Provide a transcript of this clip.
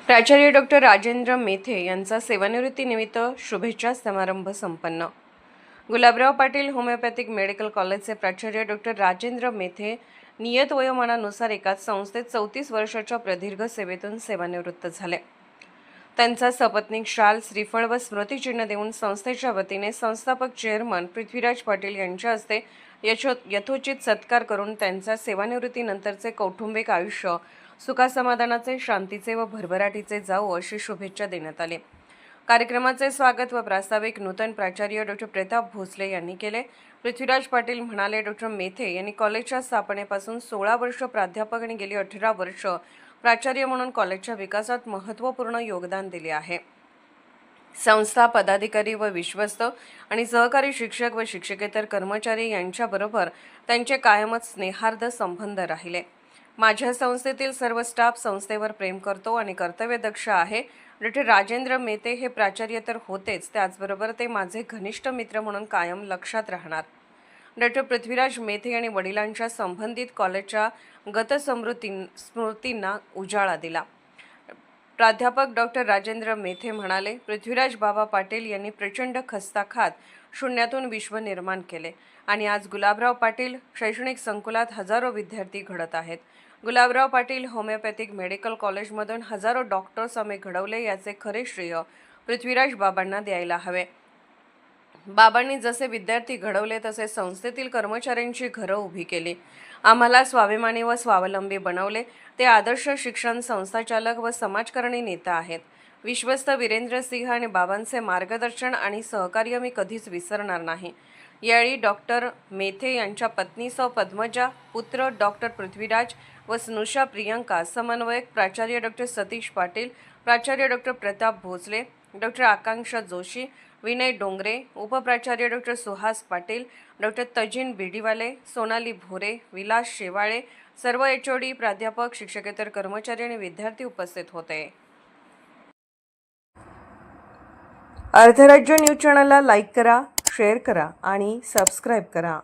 प्राचार्य डॉक्टर राजेंद्र मेथे यांचा सेवानिवृत्तीनिमित्त शुभेच्छा समारंभ संपन्न। गुलाबराव पाटील होमिओपॅथिक मेडिकल कॉलेजचे प्राचार्य डॉक्टर राजेंद्र मेथे नियत वयोमानानुसार एकाच संस्थेत 34 वर्षाच्या प्रदीर्घ सेवेतून सेवानिवृत्त झाले। त्यांचा सपत्नीक शाल, श्रीफळ व स्मृतिचिन्ह देऊन संस्थेच्या वतीने संस्थापक चेअरमन पृथ्वीराज पाटील यांच्या हस्ते यथोचित सत्कार करून त्यांच्या सेवानिवृत्तीनंतरचे कौटुंबिक आयुष्य सुखासमाधानाचे, शांतीचे व भरभराटीचे जावो अशी शुभेच्छा देण्यात आली। कार्यक्रमाचे स्वागत व प्रास्ताविक नूतन प्राचार्य डॉक्टर प्रताप भोसले यांनी केले। पृथ्वीराज पाटील म्हणाले, डॉक्टर मेथे यांनी कॉलेजच्या स्थापनेपासून 16 वर्ष प्राध्यापक आणि गेली 18 वर्ष प्राचार्य म्हणून कॉलेजच्या विकासात महत्त्वपूर्ण योगदान दिले आहे। संस्था, पदाधिकारी व विश्वस्त आणि सहकारी शिक्षक व शिक्षकेतर कर्मचारी यांच्याबरोबर त्यांचे कायमच स्नेहार्द संबंध राहिले। माझ्या संस्थेतील सर्व स्टाफ संस्थेवर प्रेम करतो आणि कर्तव्यदक्ष आहे। डॉक्टर राजेंद्र मेथे हे प्राचार्य तर होतेच, त्याचबरोबर ते माझे घनिष्ठ मित्र म्हणून कायम लक्षात राहणार। डॉक्टर पृथ्वीराज मेथे आणि वडिलांच्या संबंधित कॉलेजच्या स्मृतींना उजाळा दिला। प्राध्यापक डॉक्टर राजेंद्र मेथे म्हणाले, पृथ्वीराज बाबा पाटील यांनी प्रचंड खस्ता खात शून्यातून विश्व निर्माण केले आणि आज गुलाबराव पाटील शैक्षणिक संकुलात हजारो विद्यार्थी घडत आहेत। गुलाबराव पाटील होमिओपॅथिक मेडिकल कॉलेजमधून हजारो डॉक्टर्स आम्ही घडवले, याचे खरे श्रेय पृथ्वीराज बाबांना द्यायला हवे। बाबांनी जसे विद्यार्थी घडवले तसे संस्थेतील कर्मचाऱ्यांची घरं उभी केली, आम्हाला स्वाभिमानी व स्वावलंबी बनवले। ते आदर्श शिक्षण संस्थाचालक व समाजकारणी नेता आहेत। विश्वस्त वीरेंद्र सिंह आणि बाबांचे मार्गदर्शन आणि सहकार्य मी कधीच विसरणार नाही। यावेळी डॉक्टर मेथे यांच्या पत्नी सौ पद्मजा, पुत्र डॉक्टर पृथ्वीराज व स्नुषा प्रियंका, समन्वयक प्राचार्य डॉक्टर सतीश पाटील, प्राचार्य डॉक्टर प्रताप भोसले, डॉक्टर आकांक्षा जोशी, विनय डोंगरे, उपप्राचार्य डॉक्टर सुहास पाटील, डॉक्टर तजिन बिडीवाले, सोनाली भोरे, विलास शेवाळे, सर्व HOD, प्राध्यापक, शिक्षकेतर कर्मचारी आणि विद्यार्थी उपस्थित होते। अर्धराज्य न्यूज चॅनलला लाईक करा, शेअर करा आणि सबस्क्राईब करा।